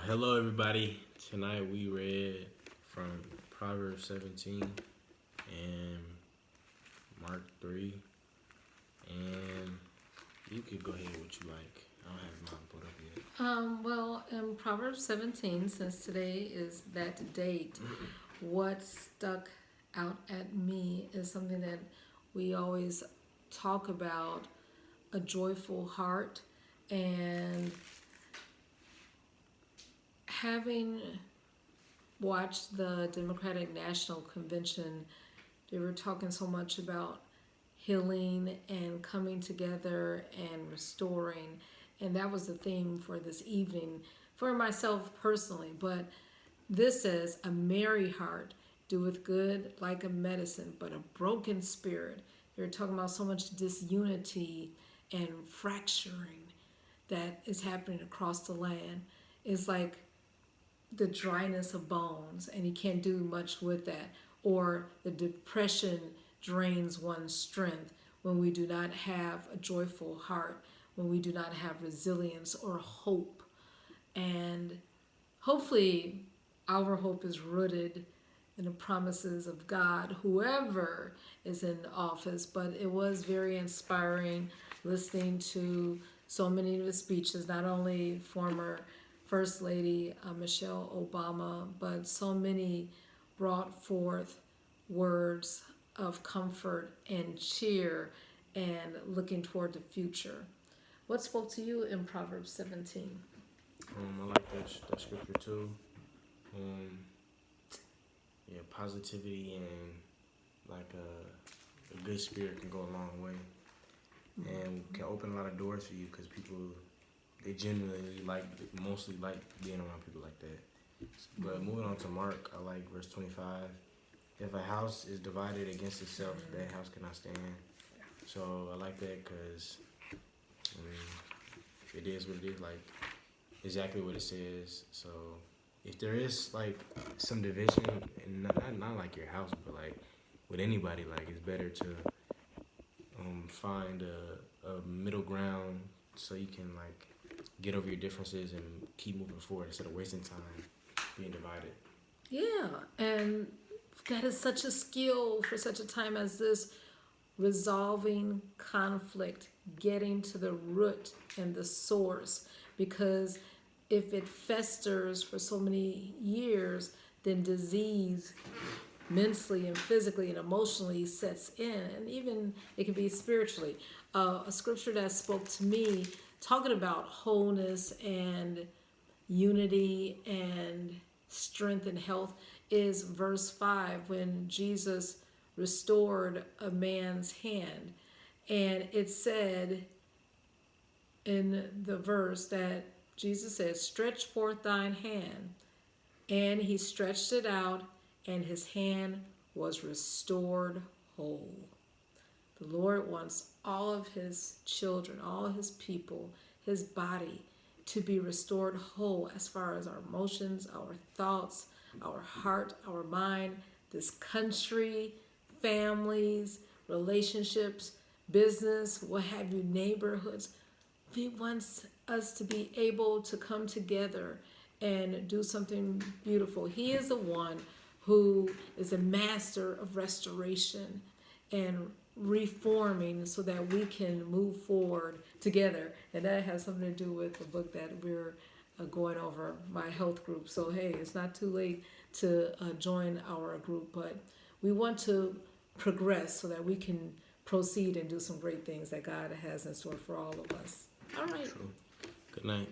Hello, everybody. Tonight we read from Proverbs 17 and Mark 3. And you could go ahead with what you like. I don't have mine put up yet. In Proverbs 17, since today is that date, what stuck out at me is something that we always talk about, a joyful heart. And having watched the Democratic National Convention, they were talking so much about healing and coming together and restoring. And that was the theme for this evening for myself personally. But this says, a merry heart doeth good like a medicine, but a broken spirit. They're talking about so much disunity and fracturing that is happening across the land. It's like the dryness of bones, and you can't do much with that. Or the depression drains one's strength when we do not have a joyful heart, when we do not have resilience or hope. And hopefully our hope is rooted in the promises of God, whoever is in office. But it was very inspiring listening to so many of the speeches, not only former First Lady Michelle Obama, but so many brought forth words of comfort and cheer and looking toward the future. What spoke to you in Proverbs 17? I like that scripture too. Positivity and like a good spirit can go a long way, and can open a lot of doors for you because people, they genuinely mostly like being around people like that. But moving on to Mark, I like verse 25. If a house is divided against itself, that house cannot stand. So I like that because it is what it is, like exactly what it says. So if there is like some division, and not like your house, but like with anybody, like it's better to find a middle ground so you can like get over your differences and keep moving forward instead of wasting time being divided. Yeah, and that is such a skill for such a time as this, resolving conflict, getting to the root and the source. Because if it festers for so many years, then disease mentally and physically and emotionally sets in, and even it can be spiritually. A scripture that spoke to me, talking about wholeness and unity and strength and health, is verse 5 when Jesus restored a man's hand. And it said in the verse that Jesus said, stretch forth thine hand. And he stretched it out, and his hand was restored whole. The Lord wants all of his children, all of his people, his body to be restored whole as far as our emotions, our thoughts, our heart, our mind, this country, families, relationships, business, what have you, neighborhoods. He wants us to be able to come together and do something beautiful. He is the one who is a master of restoration and reforming so that we can move forward together. And that has something to do with the book that we're going over, my health group. So hey, it's not too late to join our group, but we want to progress so that we can proceed and do some great things that God has in store for all of us. All right. True. Good night.